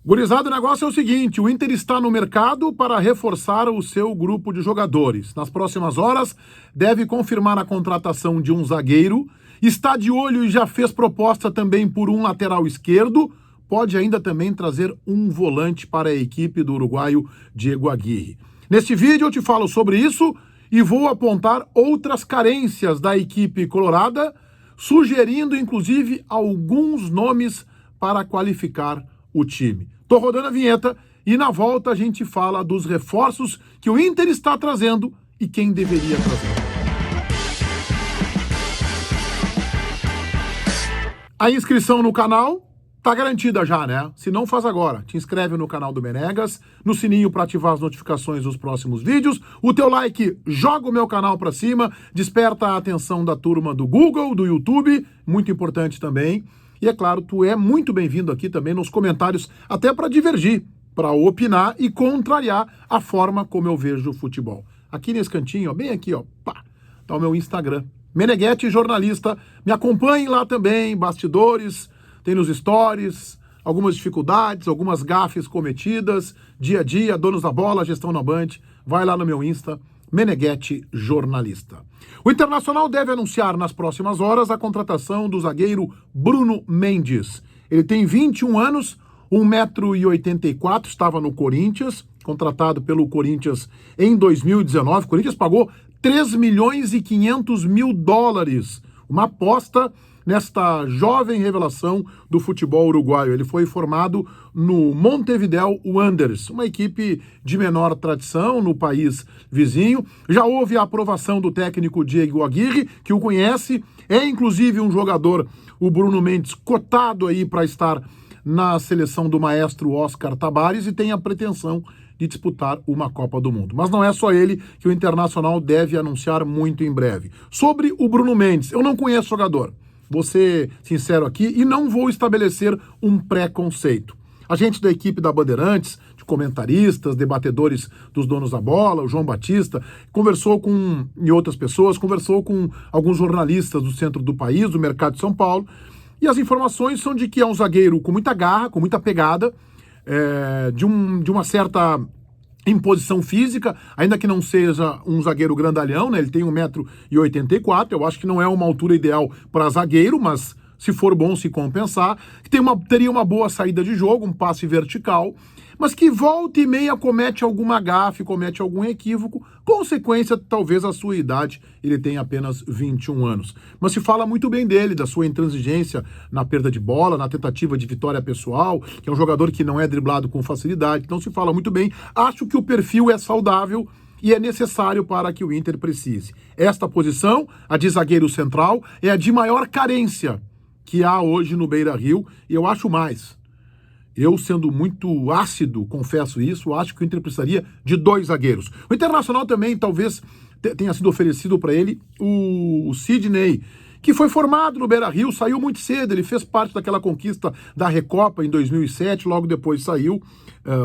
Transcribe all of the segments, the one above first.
Gurizada, o negócio é o seguinte, o Inter está no mercado para reforçar o seu grupo de jogadores. Nas próximas horas, deve confirmar a contratação de um zagueiro, está de olho e já fez proposta também por um lateral esquerdo, pode ainda também trazer um volante para a equipe do uruguaio Diego Aguirre. Neste vídeo eu te falo sobre isso e vou apontar outras carências da equipe colorada, sugerindo inclusive alguns nomes para qualificar o time. Tô rodando a vinheta e na volta a gente fala dos reforços que o Inter está trazendo e quem deveria trazer. A inscrição no canal tá garantida já, né? Se não, faz agora. Te inscreve no canal do Menegas, no sininho para ativar as notificações dos próximos vídeos. O teu like joga o meu canal para cima, desperta a atenção da turma do Google, do YouTube, muito importante também. E é claro, tu é muito bem-vindo aqui também nos comentários, até para divergir, para opinar e contrariar a forma como eu vejo o futebol. Aqui nesse cantinho, ó, bem aqui, ó, pá, tá o meu Instagram. Meneghete Jornalista, me acompanhem lá também, bastidores, tem nos stories, algumas dificuldades, algumas gafes cometidas, dia a dia, donos da bola, gestão na Band, vai lá no meu Insta, Meneghete Jornalista. O Internacional deve anunciar nas próximas horas a contratação do zagueiro Bruno Mendes. Ele tem 21 anos, 1,84 m, estava no Corinthians, contratado pelo Corinthians em 2019. O Corinthians pagou 3.500.000 dólares, uma aposta nesta jovem revelação do futebol uruguaio. Ele foi formado no Montevideo Wanderers, uma equipe de menor tradição no país vizinho. Já houve a aprovação do técnico Diego Aguirre, que o conhece, é inclusive um jogador, o Bruno Mendes, cotado aí para estar na seleção do maestro Oscar Tabares e tem a pretensão de disputar uma Copa do Mundo. Mas não é só ele que o Internacional deve anunciar muito em breve. Sobre o Bruno Mendes, eu não conheço o jogador. Vou ser sincero aqui e não vou estabelecer um preconceito. A gente da equipe da Bandeirantes, de comentaristas, debatedores dos donos da bola, o João Batista, conversou e outras pessoas, conversou com alguns jornalistas do centro do país, do mercado de São Paulo, e as informações são de que é um zagueiro com muita garra, com muita pegada, de uma certa imposição física, ainda que não seja um zagueiro grandalhão, né? Ele tem 1,84 m, eu acho que não é uma altura ideal para zagueiro, mas se for bom se compensar, que teria uma boa saída de jogo, um passe vertical, mas que volta e meia comete alguma gafe, comete algum equívoco, consequência talvez a sua idade, ele tem apenas 21 anos. Mas se fala muito bem dele, da sua intransigência na perda de bola, na tentativa de vitória pessoal, que é um jogador que não é driblado com facilidade, então se fala muito bem. Acho que o perfil é saudável e é necessário para que o Inter precise. Esta posição, a de zagueiro central, é a de maior carência que há hoje no Beira-Rio, e eu acho mais. Eu, sendo muito ácido, confesso isso, acho que o Inter precisaria de 2 zagueiros. O Internacional também talvez tenha sido oferecido para ele o Sidney, que foi formado no Beira-Rio, saiu muito cedo, ele fez parte daquela conquista da Recopa em 2007, logo depois saiu,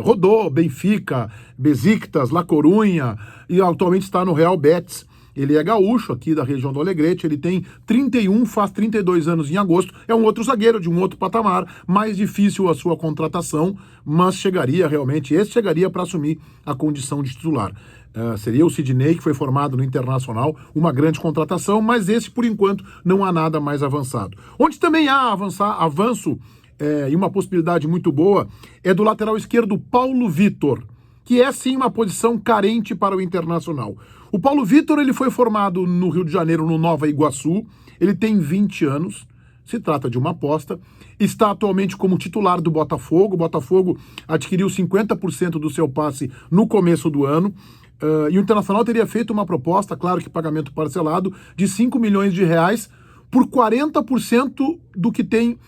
rodou Benfica, Besiktas, La Coruña e atualmente está no Real Betis. Ele é gaúcho aqui da região do Alegrete, ele tem 31, faz 32 anos em agosto, é um outro zagueiro de um outro patamar, mais difícil a sua contratação, mas chegaria para assumir a condição de titular. Seria o Sidney, que foi formado no Internacional, uma grande contratação, mas esse, por enquanto, não há nada mais avançado. Onde também há avanço e uma possibilidade muito boa é do lateral esquerdo Paulo Vitor, que é sim uma posição carente para o Internacional. O Paulo Vitor, ele foi formado no Rio de Janeiro, no Nova Iguaçu, ele tem 20 anos, se trata de uma aposta, está atualmente como titular do Botafogo. O Botafogo adquiriu 50% do seu passe no começo do ano, e o Internacional teria feito uma proposta, claro que pagamento parcelado, de 5 milhões de reais por 40% do que tem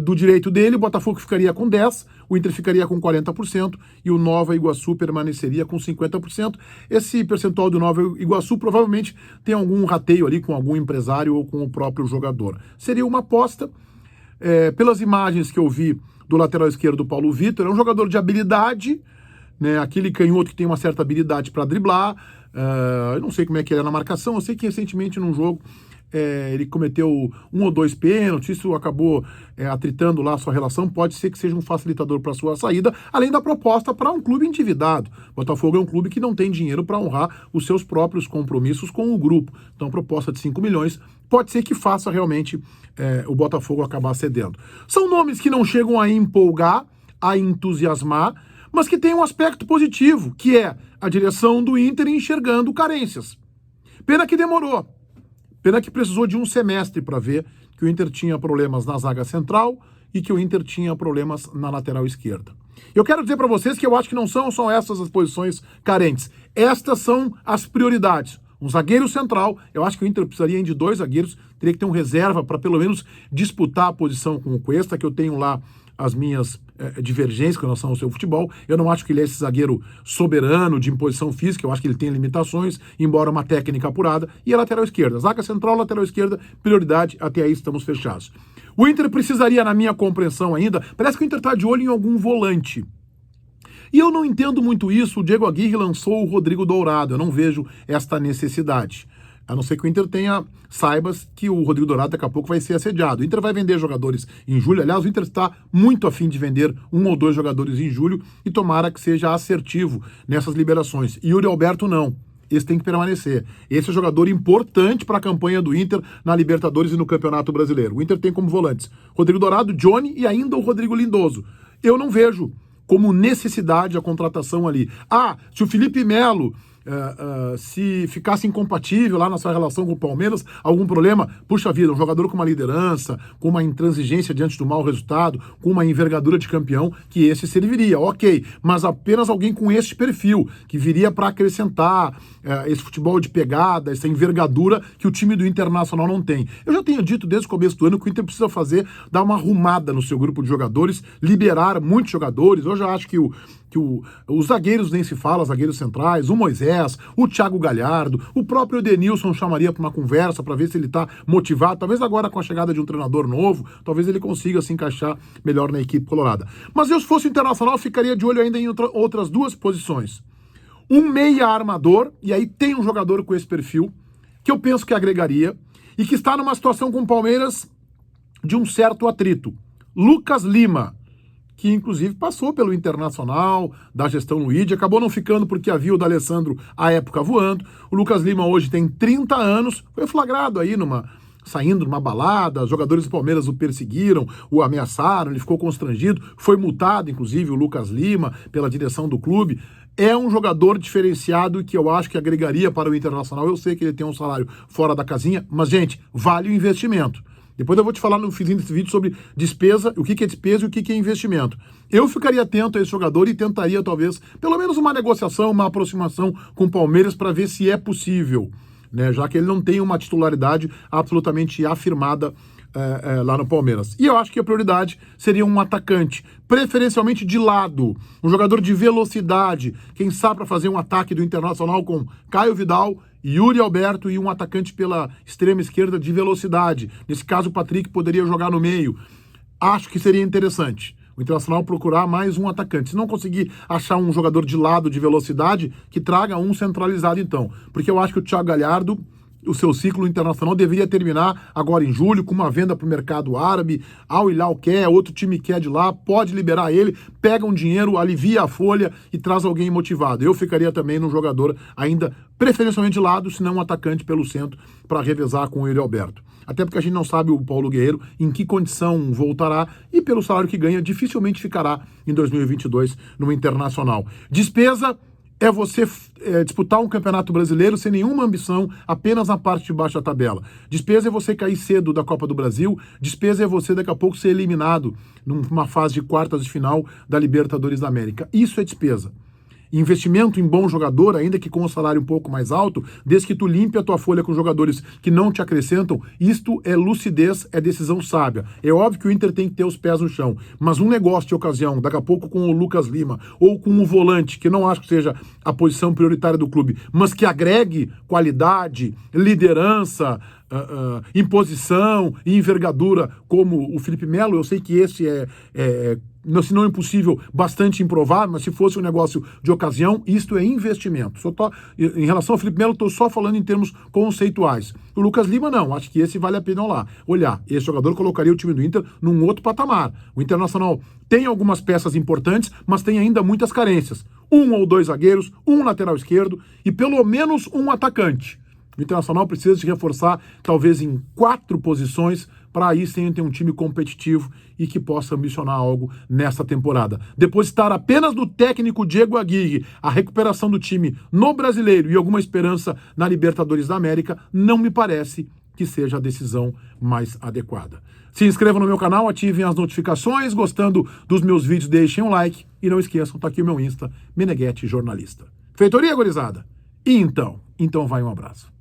do direito dele. O Botafogo ficaria com 10%, o Inter ficaria com 40% e o Nova Iguaçu permaneceria com 50%. Esse percentual do Nova Iguaçu provavelmente tem algum rateio ali com algum empresário ou com o próprio jogador. Seria uma aposta. Pelas imagens que eu vi do lateral esquerdo Paulo Vitor, é um jogador de habilidade, né? Aquele canhoto que tem uma certa habilidade para driblar. Eu não sei como é que ele é na marcação, eu sei que recentemente num jogo ele cometeu um ou dois pênaltis, isso acabou atritando lá a sua relação, pode ser que seja um facilitador para a sua saída, além da proposta para um clube endividado. O Botafogo é um clube que não tem dinheiro para honrar os seus próprios compromissos com o grupo. Então, a proposta de 5 milhões pode ser que faça realmente o Botafogo acabar cedendo. São nomes que não chegam a empolgar, a entusiasmar, mas que tem um aspecto positivo, que é a direção do Inter enxergando carências. Pena que demorou. Pena que precisou de um semestre para ver que o Inter tinha problemas na zaga central e que o Inter tinha problemas na lateral esquerda. Eu quero dizer para vocês que eu acho que não são só essas as posições carentes. Estas são as prioridades. Um zagueiro central, eu acho que o Inter precisaria de 2 zagueiros, teria que ter um reserva para pelo menos disputar a posição com o Cuesta, que eu tenho lá as minhas divergências com relação ao seu futebol. Eu não acho que ele é esse zagueiro soberano de imposição física, eu acho que ele tem limitações, embora uma técnica apurada. E a lateral esquerda, zaga central, lateral esquerda, prioridade, até aí estamos fechados. O Inter precisaria, na minha compreensão ainda, parece que o Inter está de olho em algum volante. E eu não entendo muito isso, o Diego Aguirre lançou o Rodrigo Dourado, eu não vejo esta necessidade. A não ser que o Inter saiba que o Rodrigo Dourado daqui a pouco vai ser assediado. O Inter vai vender jogadores em julho. Aliás, o Inter está muito afim de vender 1 ou 2 jogadores em julho e tomara que seja assertivo nessas liberações. E Yuri Alberto não. Esse tem que permanecer. Esse é um jogador importante para a campanha do Inter na Libertadores e no Campeonato Brasileiro. O Inter tem como volantes Rodrigo Dourado, Johnny e ainda o Rodrigo Lindoso. Eu não vejo como necessidade a contratação ali. Se o Felipe Melo se ficasse incompatível lá na sua relação com o Palmeiras, algum problema, puxa vida, um jogador com uma liderança, com uma intransigência diante do mau resultado, com uma envergadura de campeão, que esse serviria, ok, mas apenas alguém com esse perfil, que viria para acrescentar esse futebol de pegada, essa envergadura que o time do Internacional não tem. Eu já tenho dito desde o começo do ano que o Inter precisa dar uma arrumada no seu grupo de jogadores, liberar muitos jogadores. Eu já acho que os zagueiros nem se fala, zagueiros centrais, o Moisés, o Thiago Galhardo, o próprio Edenilson chamaria para uma conversa para ver se ele está motivado, talvez agora com a chegada de um treinador novo, talvez ele consiga se encaixar melhor na equipe colorada. Mas eu, se fosse o Internacional, ficaria de olho ainda em outras 2 posições. Um meia armador, e aí tem um jogador com esse perfil, que eu penso que agregaria, e que está numa situação com o Palmeiras de um certo atrito. Lucas Lima, que inclusive passou pelo Internacional, da gestão Luigi, acabou não ficando porque havia o D'Alessandro à época voando. O Lucas Lima hoje tem 30 anos, foi flagrado aí saindo numa balada, os jogadores do Palmeiras o perseguiram, o ameaçaram, ele ficou constrangido, foi multado, inclusive, o Lucas Lima, pela direção do clube. É um jogador diferenciado que eu acho que agregaria para o Internacional. Eu sei que ele tem um salário fora da casinha, mas, gente, vale o investimento. Depois eu vou te falar no finzinho desse vídeo sobre despesa, o que é despesa e o que é investimento. Eu ficaria atento a esse jogador e tentaria, talvez, pelo menos uma negociação, uma aproximação com o Palmeiras para ver se é possível, né? Já que ele não tem uma titularidade absolutamente afirmada lá no Palmeiras. E eu acho que a prioridade seria um atacante, preferencialmente de lado, um jogador de velocidade, quem sabe para fazer um ataque do Internacional com Caio Vidal, Yuri Alberto e um atacante pela extrema esquerda de velocidade. Nesse caso, o Patrick poderia jogar no meio. Acho que seria interessante o Internacional procurar mais um atacante. Se não conseguir achar um jogador de lado de velocidade, que traga um centralizado então. Porque eu acho que o Thiago Galhardo, o seu ciclo internacional deveria terminar agora em julho, com uma venda para o mercado árabe. Al Hilal quer, outro time quer de lá, pode liberar ele, pega um dinheiro, alivia a folha e traz alguém motivado. Eu ficaria também num jogador ainda preferencialmente de lado, se não um atacante pelo centro, para revezar com o Yuri Alberto. Até porque a gente não sabe o Paulo Guerreiro em que condição voltará e pelo salário que ganha, dificilmente ficará em 2022 no Internacional. Despesa é você disputar um campeonato brasileiro sem nenhuma ambição, apenas na parte de baixo da tabela. Despesa é você cair cedo da Copa do Brasil, despesa é você daqui a pouco ser eliminado numa fase de quartas de final da Libertadores da América. Isso é despesa. Investimento em bom jogador, ainda que com um salário um pouco mais alto, desde que tu limpe a tua folha com jogadores que não te acrescentam, isto é lucidez, é decisão sábia. É óbvio que o Inter tem que ter os pés no chão, mas um negócio de ocasião, daqui a pouco com o Lucas Lima, ou com o volante, que não acho que seja a posição prioritária do clube, mas que agregue qualidade, liderança, em posição e envergadura como o Felipe Melo. Eu sei que esse se não é impossível, bastante improvável, mas se fosse um negócio de ocasião, isto é investimento. Em relação ao Felipe Melo, estou só falando em termos conceituais. O Lucas Lima, não. Acho que esse vale a pena olhar. Esse jogador colocaria o time do Inter num outro patamar. O Internacional tem algumas peças importantes, mas tem ainda muitas carências. 1 ou 2 zagueiros, 1 lateral esquerdo e pelo menos um atacante. O Internacional precisa se reforçar, talvez em 4 posições, para aí sim ter um time competitivo e que possa ambicionar algo nessa temporada. Depositar apenas no técnico Diego Aguirre a recuperação do time no Brasileiro e alguma esperança na Libertadores da América, não me parece que seja a decisão mais adequada. Se inscrevam no meu canal, ativem as notificações, gostando dos meus vídeos, deixem um like e não esqueçam, tá aqui o meu Insta, Meneghetti Jornalista. Feitoria, gurizada? E então vai um abraço.